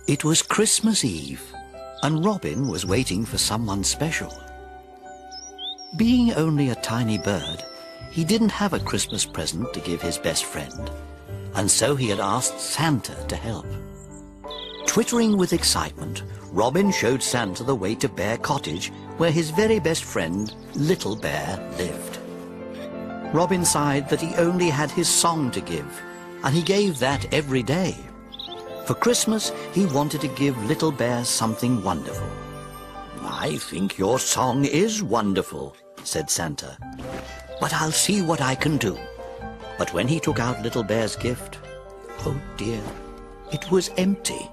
It was Christmas Eve, and Robin was waiting for someone special. Being only a tiny bird, he didn't have a Christmas present to give his best friend, and so he had asked Santa to help. Twittering with excitement, Robin showed Santa the way to Bear Cottage, where his very best friend, Little Bear, lived. Robin sighed that he only had his song to give, and he gave that every day. For Christmas, he wanted to give Little Bear something wonderful. "I think your song is wonderful," said Santa, "but I'll see what I can do." But when he took out Little Bear's gift, oh dear, it was empty.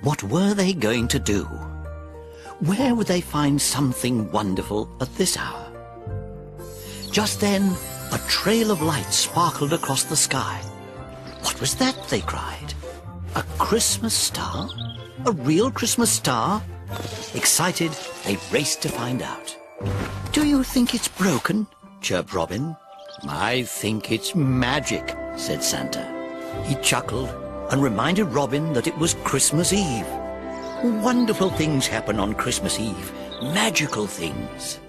What were they going to do? Where would they find something wonderful at this hour? Just then, a trail of light sparkled across the sky. "What was that?" they cried. "A Christmas star? A real Christmas star?" Excited, they raced to find out. "Do you think it's broken?" chirped Robin. "I think it's magic," said Santa. He chuckled and reminded Robin that it was Christmas Eve. Wonderful things happen on Christmas Eve, magical things.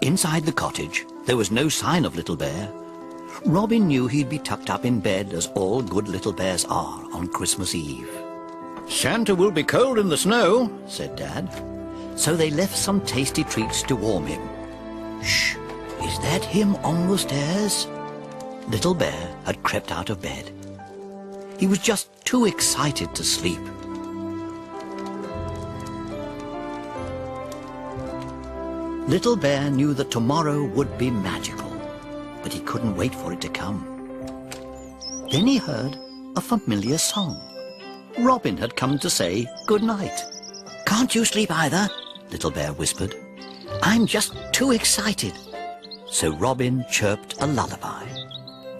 Inside the cottage, there was no sign of Little Bear. Robin knew he'd be tucked up in bed, as all good little bears are on Christmas Eve. "Santa will be cold in the snow," said Dad. So they left some tasty treats to warm him. "Shh! Is that him on the stairs?" Little Bear had crept out of bed. He was just too excited to sleep. Little Bear knew that tomorrow would be magical, but he couldn't wait for it to come. Then he heard a familiar song. Robin had come to say good night. "Can't you sleep either?" Little Bear whispered. "I'm just too excited." So Robin chirped a lullaby.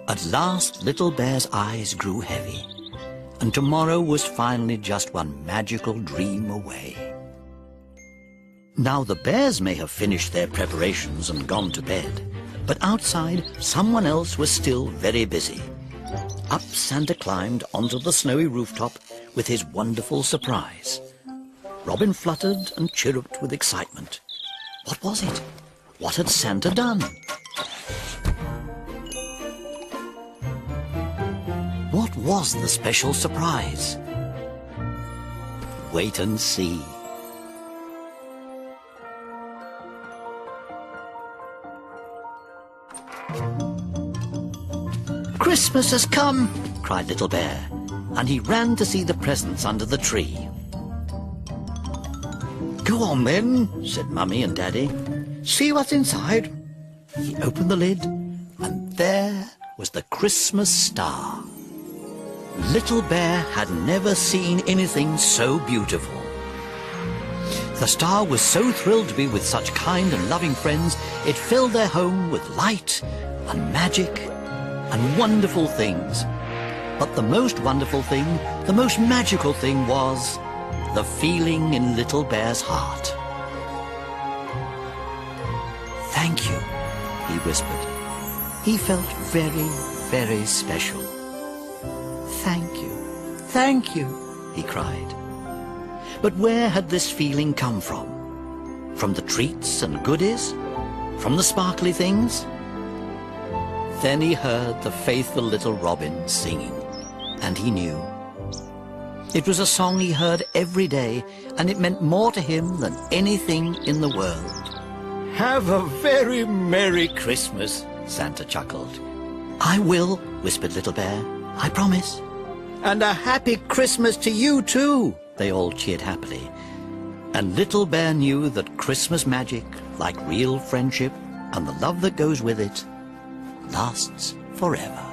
At last, Little Bear's eyes grew heavy, and tomorrow was finally just one magical dream away. Now the bears may have finished their preparations and gone to bed, but outside someone else was still very busy. Up Santa climbed onto the snowy rooftop with his wonderful surprise. Robin fluttered and chirruped with excitement. What was it? What had Santa done? What was the special surprise? Wait and see. "Christmas has come!" cried Little Bear, and he ran to see the presents under the tree. "Go on then," said Mummy and Daddy. "See what's inside." He opened the lid, and there was the Christmas star. Little Bear had never seen anything so beautiful. The star was so thrilled to be with such kind and loving friends, it filled their home with light and magic and wonderful things. But the most wonderful thing, the most magical thing was the feeling in Little Bear's heart. "Thank you," he whispered. He felt very, very special. Thank you, he cried. But where had this feeling come from? From the treats and goodies? From the sparkly things? Then he heard the faithful little robin singing, and he knew. It was a song he heard every day, and it meant more to him than anything in the world. "Have a very Merry Christmas," Santa chuckled. "I will," whispered Little Bear. "I promise." "And a Happy Christmas to you too," they all cheered happily. And Little Bear knew that Christmas magic, like real friendship and the love that goes with it, lasts forever.